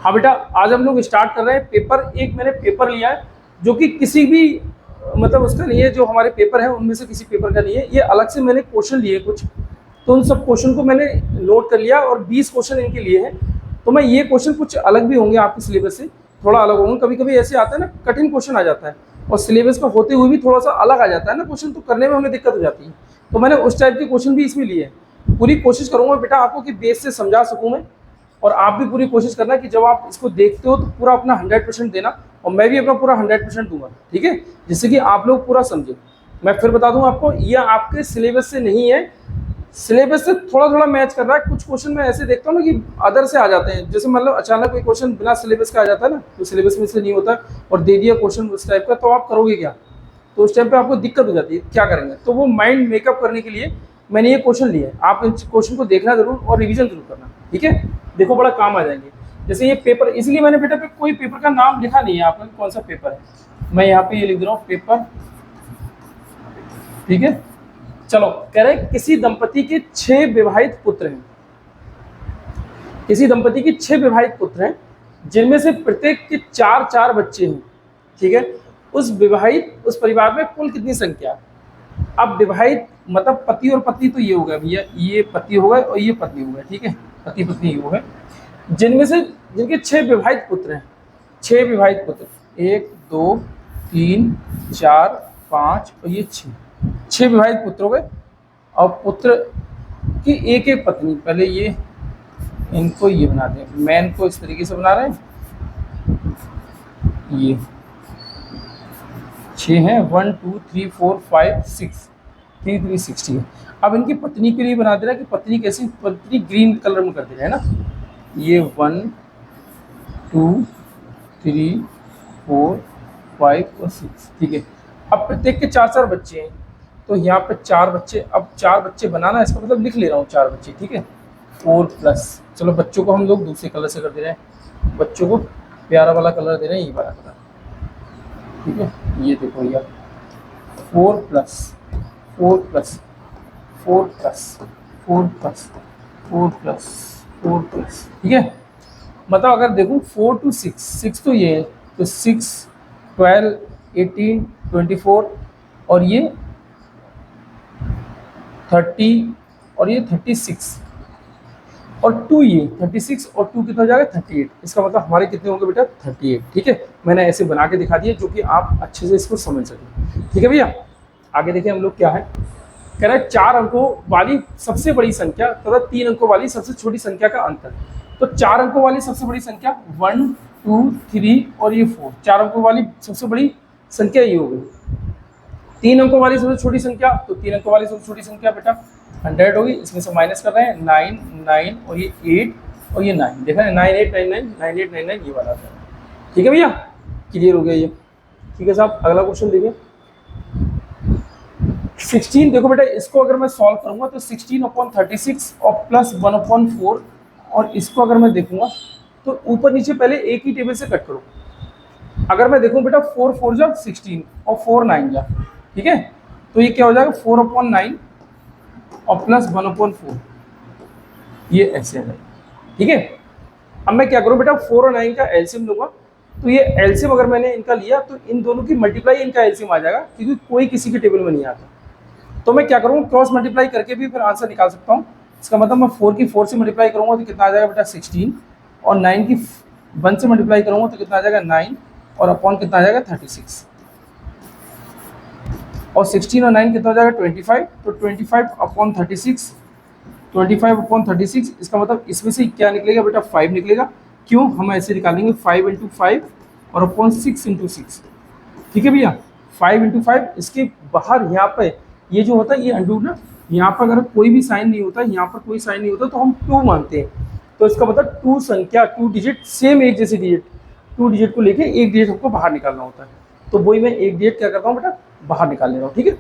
हाँ बेटा, आज हम लोग स्टार्ट कर रहे हैं पेपर। एक मैंने पेपर लिया है जो कि किसी भी मतलब उसका नहीं है, जो हमारे पेपर है उनमें से किसी पेपर का नहीं है। ये अलग से मैंने क्वेश्चन लिए कुछ, तो उन सब क्वेश्चन को मैंने नोट कर लिया और 20 क्वेश्चन इनके लिए हैं। तो मैं ये क्वेश्चन कुछ अलग भी होंगे आपके सिलेबस से, थोड़ा अलग होंगे। कभी कभी ऐसे आता है ना, कठिन क्वेश्चन आ जाता है और सिलेबस का होते हुए भी थोड़ा सा अलग आ जाता है ना क्वेश्चन, तो करने में हमें दिक्कत हो जाती है। तो मैंने उस टाइप के क्वेश्चन भी इसमें लिए हैं। पूरी कोशिश करूँगा बेटा आपको कि बेस से समझा सकूँ मैं, और आप भी पूरी कोशिश करना कि जब आप इसको देखते हो तो पूरा अपना 100% देना, और मैं भी अपना पूरा 100% दूंगा, ठीक है, जिससे कि आप लोग पूरा समझे। मैं फिर बता दूं आपको, ये आपके सिलेबस से नहीं है, सिलेबस से थोड़ा थोड़ा मैच कर रहा है। कुछ क्वेश्चन मैं ऐसे देखता हूँ ना कि अदर से आ जाते हैं, जैसे मतलब अचानक कोई क्वेश्चन बिना सिलेबस का आ जाता है ना, तो सिलेबस में से नहीं होता और दे दिया क्वेश्चन उस टाइप का, तो आप करोगे क्या? तो उस टाइम पे आपको दिक्कत हो जाती है, क्या करेंगे? तो वो माइंड मेकअप करने के लिए मैंने ये क्वेश्चन लिए हैं। आप इन क्वेश्चन को देखना जरूर और रिवीजन जरूर करना, ठीक है? देखो बड़ा काम आ जाएंगे। जैसे ये पेपर, इसलिए मैंने बेटा पे कोई पेपर का नाम लिखा नहीं है आपका कौन सा पेपर है, मैं यहाँ पे ये लिख दे रहा हूँ पेपर, ठीक है। चलो, कह रहे किसी दंपति के 6 विवाहित पुत्र हैं, किसी दंपति के 6 विवाहित पुत्र हैं जिनमें से प्रत्येक के 4 बच्चे हैं, ठीक है। उस परिवार में कुल कितनी संख्या? अब विवाहित मतलब पति और पत्नी, तो ये हो गया भैया, ये पति हो गए और ये पत्नी हो गए, ठीक है, पति पत्नी हो गए। जिनमें से जिनके 6 विवाहित पुत्र हैं, 6 विवाहित पुत्र, 1 2 3 4 5 और ये 6 विवाहित पुत्र हो गए। और पुत्र की एक एक पत्नी, पहले ये इनको ये बना दें, मैन को इस तरीके से बना रहे हैं, ये 6 हैं, 1 2 3 4 5 6, 3 3 60 है। अब इनकी पत्नी के लिए बना दे रहा है कि पत्नी कैसी, पत्नी ग्रीन कलर में कर दे रहा है ना, ये 1 2 3 4 5 और 6, ठीक है। अब प्रत्येक के 4 बच्चे हैं, तो यहाँ पे 4 बच्चे, अब 4 बच्चे बनाना, इसका मतलब लिख ले रहा हूँ 4 बच्चे, ठीक है, 4 प्लस, चलो बच्चों को हम लोग दूसरे कलर से कर दे रहे हैं, बच्चों को प्यारा वाला कलर दे रहे हैं, ये वाला कलर, ठीक है। ये देखो भैया 4 plus 4 plus 4 plus 4 plus 4 plus 4 plus, ठीक है। मतलब अगर देखूँ 4 to 6, 6 तो ये है, तो 6 12 18 24 और ये 30 और ये 36 और 2, ये 36 और 2 कितना हो जाएगा 38। इसका मतलब हमारे कितने होंगे बेटा 38, ठीक है। मैंने ऐसे बना के दिखा दिया जो कि आप अच्छे से इसको समझ सकें, ठीक है भैया। आगे देखिए हम लोग क्या है, कह रहा है 4 अंकों वाली सबसे बड़ी संख्या तथा 3 अंकों वाली सबसे छोटी संख्या का अंतर। तो 4 अंकों वाली सबसे बड़ी संख्या 1 2 3 और ये 4, 4 अंकों वाली सबसे बड़ी संख्या ये हो गई। 3 अंकों वाली सबसे छोटी संख्या, तो 3 अंकों वाली सबसे छोटी संख्या बेटा 100 होगी, इसमें से माइनस कर रहे हैं 9 9 और ये 8 और ये 9, देखा है 9899 ये वाला था, ठीक है भैया, क्लियर हो गया ये, ठीक है साहब। अगला क्वेश्चन देखिए 16, देखो बेटा इसको अगर मैं सॉल्व करूंगा तो 16/36 और प्लस 1/4, और इसको अगर मैं देखूंगा तो ऊपर नीचे पहले एक ही टेबल से कट करो। अगर मैं देखूं बेटा 4 4 जा 16 और 4 9 जा, ठीक है, तो ये क्या हो जाएगा 4/9 और प्लस 1/4, ये ऐसे है, ठीक है। अब मैं क्या करूं बेटा 4 और 9 का एलसीएम लूंगा, तो ये एलसीएम अगर मैंने इनका लिया तो इन दोनों की मल्टीप्लाई इनका एलसीएम आ जाएगा, क्योंकि कोई किसी के टेबल में नहीं आता। तो मैं क्या करूँगा क्रॉस मल्टीप्लाई करके भी फिर आंसर निकाल सकता हूँ। इसका मतलब मैं 4 की 4 से मल्टीप्लाई करूँगा तो कितना आ जाएगा बेटा 16, और 9 की 1 से मल्टीप्लाई करूँगा तो कितना आ जाएगा 9, और अपॉन कितना आ जाएगा 36, और 16 और 9 कितना हो जाएगा 25, तो 25/36, 25/36, इसका मतलब इसमें से क्या निकलेगा बेटा 5 निकलेगा। क्यों? हम ऐसे निकालेंगे 5 × 5 और अपॉन 6 × 6, ठीक है भैया। 5 × 5, इसके बाहर यहाँ पे ये जो होता है ये अंडू ना, यहाँ पर अगर कोई भी साइन नहीं होता, यहाँ पर कोई साइन नहीं होता तो हम 2 मानते हैं। तो इसका मतलब 2 संख्या, 2 डिजिट, सेम एक जैसे डिजिट, 2 डिजिट को लेके एक डिजिट हमको बाहर निकालना होता है। तो वही मैं एक डिजिट क्या करता हूँ बेटा बाहर निकाल ले रहा हूँ, ठीक है।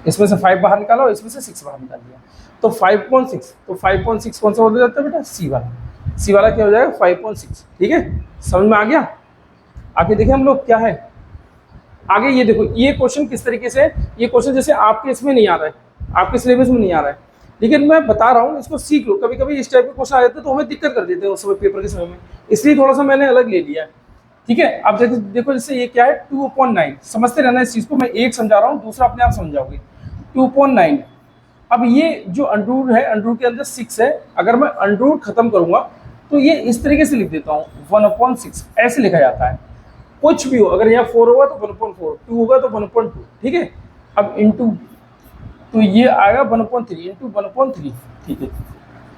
इसमें से 5 बाहर निकाला और इसमें से 6 बाहर निकाल दिया, तो 5.6, तो 5.6 कौन सा हो जाता है बेटा सी वाला, सी वाला क्या हो जाएगा 5.6, ठीक है। समझ में आ गया? आगे देखिए हम लोग क्या है आगे, ये देखो ये क्वेश्चन किस तरीके से है। ये क्वेश्चन जैसे आपके इसमें नहीं आ रहा है, आपके सिलेबस में नहीं आ रहा है, लेकिन मैं बता रहा हूँ इसको सीख लो, कभी कभी इस टाइप के क्वेश्चन आ जाते हैं तो हमें दिक्कत कर देते हैं उस समय पेपर के समय में, इसलिए थोड़ा सा मैंने अलग ले लिया है। ठीक है, अब देखो देखो जैसे ये क्या है 2/9, समझते रहना इस चीज को, मैं एक समझा रहा हूँ दूसरा अपने आप समझाओगे। 2/9, अब ये जो अंडरूट है, अंडरूट के अंदर 6 है, अगर मैं अंडरूट खत्म करूंगा तो ये इस तरीके से लिख देता हूँ 1/6, ऐसे लिखा जाता है। कुछ भी हो, अगर यहाँ 4 होगा तो 1/4, 2 होगा तो 1/2, ठीक है। अब इंटू, तो ये आएगा 1/3 इंटू 1/3, ठीक है।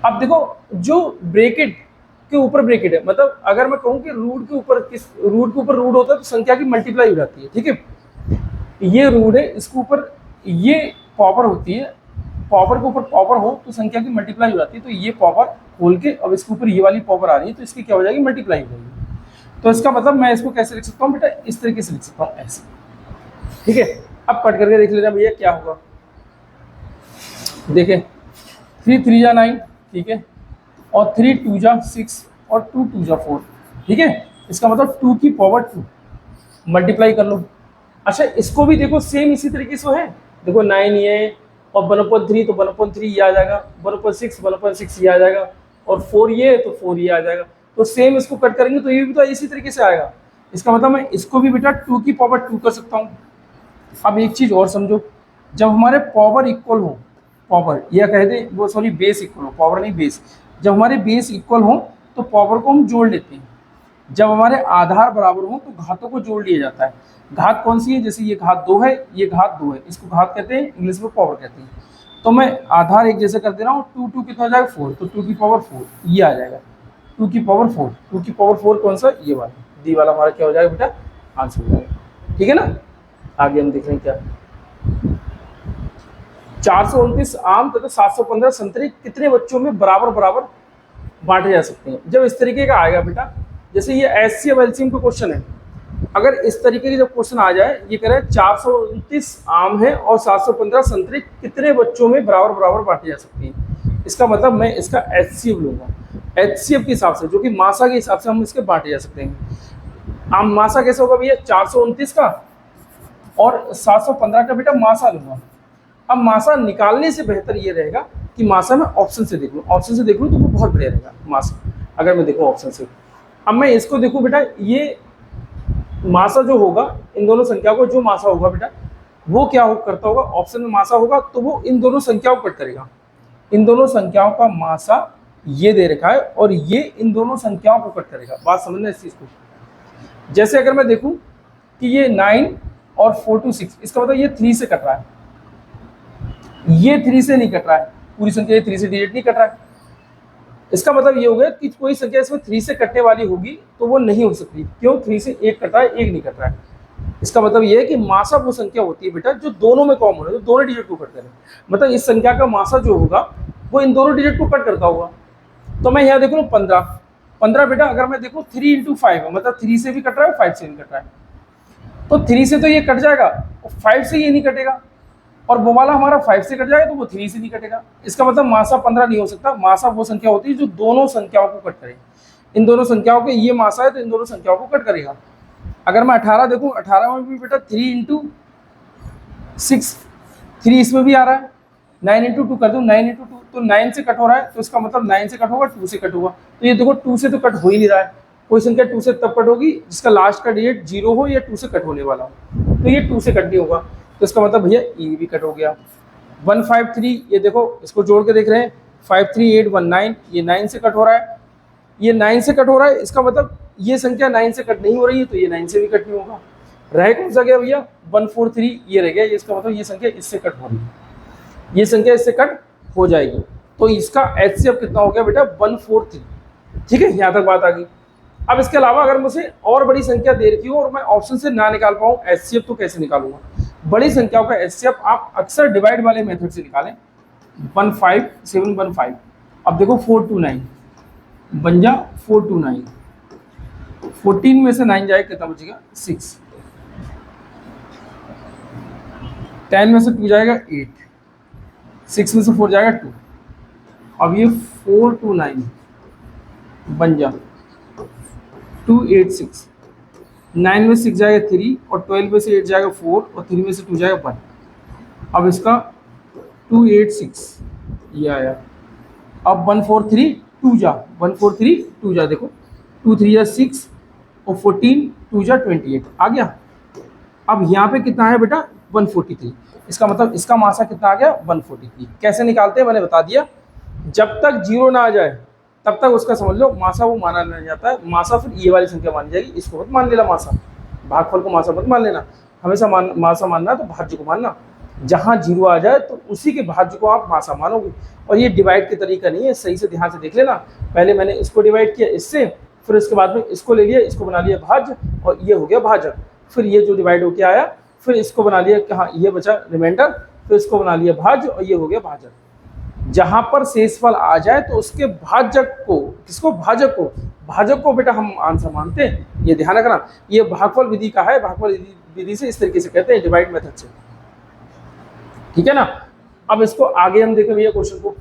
अब देखो जो ब्रेकेट के ऊपर ब्रेकेट है, मतलब अगर मैं कहूँ कि रूट के ऊपर, किस रूट के ऊपर रूट होता है तो संख्या की मल्टीप्लाई हो जाती है, ठीक है। ये रूट है, इसके ऊपर ये पावर होती है, पावर के ऊपर पावर हो तो संख्या की मल्टीप्लाई हो जाती है, तो ये पावर खोल के अब इसके ऊपर ये वाली पावर आ रही है तो इसकी क्या हो जाएगी, मल्टीप्लाई हो जाएगी। तो इसका मतलब मैं इसको कैसे लिख सकता हूँ बेटा, इस तरीके से लिख सकता हूँ, ऐसे, ठीक है। अब कट करके देख लेना भैया क्या होगा, देखें 3 3 जा 9, ठीक है, और 3 2 जा 6 और 2 2 जा 4, ठीक है। इसका मतलब 2 की पावर 2 मल्टीप्लाई कर लो। अच्छा इसको भी देखो सेम इसी तरीके से है, देखो 9 ये और 1/3 तो 1/3 ये आ जाएगा, 1/6 ये आ जाएगा, और 4 ये तो 4 ये आ जाएगा। तो सेम इसको कट करेंगे तो ये भी तो इसी तरीके से आएगा। इसका मतलब मैं इसको भी बेटा 2 की पावर 2 कर सकता हूँ। अब एक चीज़ और समझो, जब हमारे पावर इक्वल हो, पावर या कह दे वो सॉरी बेस इक्वल हो, पावर नहीं बेस, जब हमारे बेस इक्वल हो तो पावर को हम जोड़ लेते हैं। जब हमारे आधार बराबर हो तो घातों को जोड़ लिया जाता है। घात कौन सी है, जैसे ये घात 2 है, ये घात 2 है, इसको घात कहते हैं, इंग्लिश में पावर कहते हैं। तो मैं आधार एक जैसे कर दे रहा हूँ, 2 2 कितना हो जाएगा 4, तो 2 की पावर 4 ये आ जाएगा, 2 की पावर 4, 2 की पावर 4 कौन सा, ये वाला डी वाला हमारा क्या हो जाएगा बेटा, आंसर हो जाएगा, ठीक है ना। आगे हम देख रहे हैं क्या, 429 आम तथा 715 संतरे कितने बच्चों में बराबर बराबर बांटे जा सकते हैं। जब इस तरीके का आएगा बेटा, जैसे ये एचसीएफ एलसीएम का क्वेश्चन है, अगर इस तरीके की जब क्वेश्चन आ जाए, ये कह रहा है 429 आम है और 715 संतरे कितने बच्चों में बराबर बराबर बांटे जा सकते हैं, इसका मतलब मैं इसका एचसीएफ लूंगा, एचसीएफ के हिसाब से, जो कि मासा के हिसाब से हम इसके बांटे जा सकते हैं। आम मासा कैसे होगा भैया, 429 का और 715 का बेटा मासा लूंगा। अब मासा निकालने से बेहतर ये रहेगा कि मासा मैं ऑप्शन से देख लूँ, ऑप्शन से देख लूँ तो वो बहुत बढ़िया रहेगा मासा, अगर मैं देखूँ ऑप्शन से। अब मैं इसको देखूँ बेटा, ये मासा जो होगा, इन दोनों संख्याओं को जो मासा होगा बेटा वो क्या हो करता होगा, ऑप्शन में मासा होगा तो वो इन दोनों संख्याओं को कट करेगा। इन दोनों संख्याओं का मासा ये दे रखा है और ये इन दोनों संख्याओं को कट करेगा। बात समझना इस चीज़ को। जैसे अगर मैं देखूँ कि ये 9 और 4 2 6, इसका मतलब ये 3 से कट रहा है, ये 3 से नहीं कट रहा है, पूरी संख्या ये 3 से डिजिट नहीं कट रहा है। इसका मतलब ये हो गया कि कोई संख्या इसमें 3 से कटने वाली होगी तो वो नहीं हो सकती, क्यों, 3 से 1 कट रहा है, 1 नहीं कट रहा है। इसका मतलब ये है कि मासा वो संख्या होती है बेटा जो दोनों में कॉमन है, जो दोनों डिजिट को कट करे। मतलब इस संख्या का मासा जो होगा वो इन दोनों डिजिट को कट करता होगा। तो मैं यहाँ देख लूँ 15 बेटा, अगर मैं देखूँ 3 इंटू 5 है, मतलब 3 से भी कट रहा है, 5 से भी कट रहा है, तो 3 से तो ये कट जाएगा, 5 से ये नहीं कटेगा, और वो वाला हमारा 5 से कट जाएगा तो वो 3 से नहीं कटेगा। इसका मतलब मासा 15 नहीं हो सकता। मासा वो संख्या होती है जो दोनों संख्याओं को कट करे। इन दोनों संख्याओं के ये मासा है तो इन दोनों संख्याओं को कट करेगा। अगर मैं 18 देखूँ, 18 में भी बेटा 3 इंटू 6, 3 इसमें भी आ रहा है, 9 इंटू 2 कर दूँ, 9 इंटू 2 तो 9 से कट हो रहा है, तो इसका मतलब 9 से कट होगा, 2 से कट होगा। तो ये देखो 2 से तो कट हो ही नहीं रहा है, कोई संख्या 2 से तब कट होगी जिसका लास्ट का डिजिट 0 हो या 2 से कट होने वाला हो, तो ये 2 से कट नहीं होगा। तो इसका मतलब भैया ये भी कट हो गया। 153, ये देखो इसको जोड़ के देख रहे हैं, 53819, ये 9 से कट हो रहा है, ये 9 से कट हो रहा है, इसका मतलब ये संख्या 9 से कट नहीं हो रही है, तो ये 9 से भी कट नहीं होगा। रह कौन सा गया भैया, 143 ये रह गया, इसका मतलब ये संख्या इससे कट हो रही है, ये संख्या इससे कट हो जाएगी। तो इसका एचसीएफ कितना हो गया बेटा, 143। ठीक है, यहाँ तक बात आ गई। अब इसके अलावा अगर मुझे और बड़ी संख्या दे रखी हो और मैं ऑप्शन से ना निकाल पाऊँ एचसीएफ, तो कैसे निकालूंगा। बड़ी संख्याओं का एचसीएफ आप अक्सर डिवाइड वाले मेथड से निकालें, 15715। अब देखो 429 बन जा 429, 14 में से 9 जाए कितना बचेगा 6, 10 में से 2 जाएगा 8, 6 में से 4 जाएगा 2। अब ये 429 बन जा 286, 9 में 6 जाएगा 3 और 12 में से 8 जाएगा 4 और 3 में से 2 जाएगा 1। अब इसका 286 ये आया। अब 1 4 3 2 जा देखो, 2 3 6 और 14 2 जा 28 आ गया। अब यहाँ पे कितना है बेटा 143, इसका मतलब इसका मासा कितना आ गया 143। कैसे निकालते हैं मैंने बता दिया, जब तक जीरो ना आ जाए तब तक उसका समझ लो मासा वो माना नहीं जाता है। मासा फिर ये वाली संख्या मानी जाएगी, इसको मत मान लेना मासा, भागफल को मासा मत मान लेना, हमेशा मासा मानना है तो भाज्य को मानना। जहाँ जीरो आ जाए तो उसी के भाज्य को आप मासा मानोगे। और ये डिवाइड के तरीका नहीं है, सही से ध्यान से देख लेना। पहले मैंने इसको डिवाइड किया इससे, फिर उसके बाद में इसको ले लिया, इसको बना लिया भाज्य और ये हो गया भाजक। फिर ये जो डिवाइड होके आया फिर इसको बना लिया कि हाँ ये बचा रिमाइंडर, फिर इसको बना लिया भाज्य और ये हो गया भाजक। जहां पर शेषफल आ जाए तो उसके भाजक को, किसको भाजक को बेटा हम आंसर मानते हैं, ये ध्यान रखना। ये भागफल विधि का है, भागफल विधि से इस तरीके से कहते हैं, डिवाइड मेथड से, ठीक है ना। अब इसको आगे हम देखें भैया क्वेश्चन को।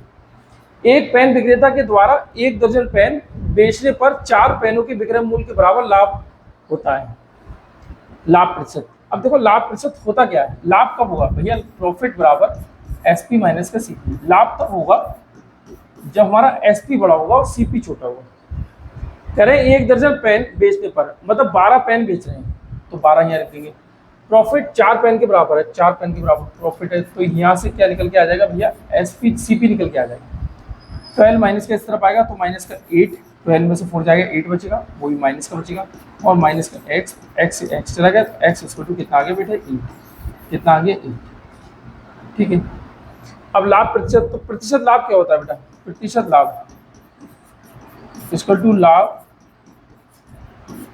एक पेन विक्रेता के द्वारा 1 दर्जन पेन बेचने पर 4 पेनों के विक्रय मूल्य के बराबर लाभ होता है। लाभ प्रतिशत, अब देखो लाभ प्रतिशत होता क्या है, लाभ कब होगा भैया, प्रॉफिट बराबर एसपी माइनस का सीपी। लाभ तब होगा जब हमारा एसपी बड़ा होगा और सीपी छोटा होगा। कह रहे हैं 1 दर्जन पेन बेचने पर, मतलब 12 पेन बेच रहे हैं तो 12 यहाँ रखेंगे। प्रॉफिट 4 पेन के बराबर है, 4 पेन के बराबर प्रॉफिट है, तो यहाँ से क्या निकल के आ जाएगा भैया एसपी सीपी निकल के आ जाएगा। 12 माइनस का इस तरफ आएगा तो माइनस का 8, 12 में से 4 जाएगा 8 बचेगा, वो भी माइनस का बचेगा, और माइनस का एक्स, एक्स से एक्स चला गया, एक्स इक्वल टू कितना आ गया बेटा 8, कितना आ गया 8, ठीक है। अब लाभ प्रतिशत, तो प्रतिशत लाभ क्या होता है बेटा, प्रतिशत लाभ इक्वल टू लाभ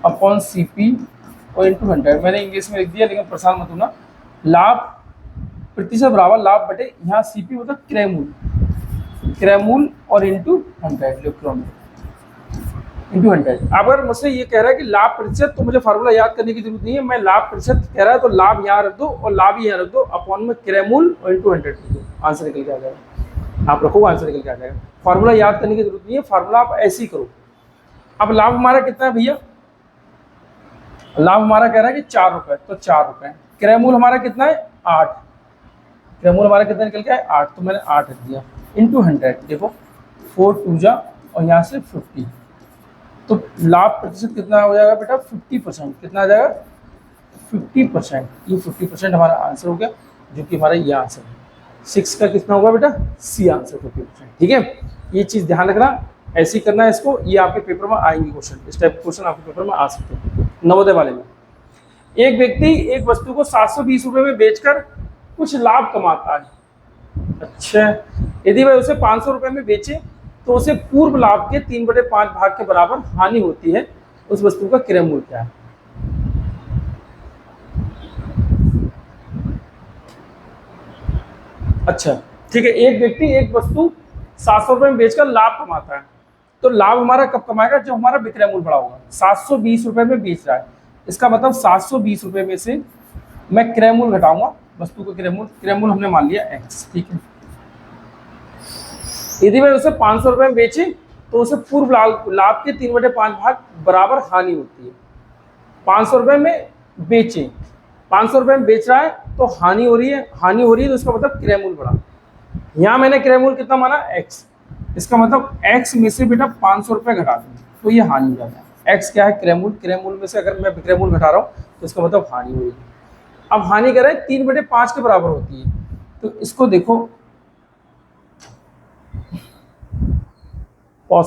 अपॉन सीपी और इंटू 100। मैंने इंग्लिश में लिख दिया लेकिन परेशान मत होना। लाभ प्रतिशत बराबर लाभ बटे यहाँ सीपी मतलब क्रय मूल्य, क्रय मूल्य और इंटू 100 इंटू 100। अगर मुझसे ये कह रहा है कि लाभ प्रतिशत, तो मुझे फार्मूला याद करने की जरूरत नहीं है, मैं लाभ प्रतिशत कह रहा है तो लाभ यहाँ रख दो और लाभ यहाँ रख दो, अपॉन में क्रय मूल्य और इंटू 100 रख दो, आंसर निकल के आ जाएगा। आप रखो आंसर निकल के आ जाएगा, फार्मूला याद करने की जरूरत नहीं है, फार्मूला आप ऐसे ही करो। अब लाभ हमारा कितना है भैया, लाभ हमारा कह रहा है कि 4 रुपए, तो 4 रुपए। क्रय मूल्य हमारा कितना है 8, क्रय मूल्य हमारा कितना निकल के आया 8, तो मैंने 8 रख दिया इंटू 100। देखो 4 2 जा और यहाँ से 50, तो लाभ प्रतिशत कितना हो जाएगा बेटा 50%। कितना आ जाएगा 50%। ये 50% हमारा आंसर हो गया, जो कि हमारा ये आंसर है। 6 का कितना होगा बेटा सी आंसर 50%, ठीक है। ये चीज़ ध्यान रखना, ऐसे ही करना है इसको, ये आपके पेपर में आएंगे क्वेश्चन, इस टाइप के क्वेश्चन आपके पेपर में आ सकते हैं नवोदय वाले में। एक व्यक्ति एक वस्तु को 720 रुपये में बेचकर कुछ लाभ कमाता है। अच्छा, यदि वह उसे 500 रुपये में बेचे तो उसे पूर्व लाभ के 3/5 भाग के बराबर हानि होती है, उस वस्तु का क्रय मूल्य क्या है। अच्छा ठीक है, एक व्यक्ति एक वस्तु 700 रुपये में बेचकर लाभ कमाता है, तो लाभ हमारा कब कमाएगा, जब हमारा विक्रय मूल्य बड़ा होगा। 720 रुपये में बेच रहा है, इसका मतलब 720 रुपये में से मैं क्रय मूल्य घटाऊंगा, वस्तु का क्रय मूल्य हमने मान लिया x, ठीक है। यदि मैं उसे 500 रुपये में बेचे तो उसे पूर्व लाभ के 3/5 भाग बराबर हानि होती है। 500 रुपये में बेचे, 500 रुपये में बेच रहा है तो हानि हो रही है, तो इसका मतलब क्रय मूल्य बढ़ा। यहाँ मैंने क्रय मूल्य कितना माना x, इसका मतलब x में से बेटा 500 रुपये घटा दूँ तो ये हानि हो जाता है। x क्या है क्रय मूल्य में से अगर मैं विक्रय मूल्य घटा रहा हूँ तो इसका मतलब हानि हो रही है। अब हानि करें 3/5 के बराबर होती है, तो इसको देखो, पॉज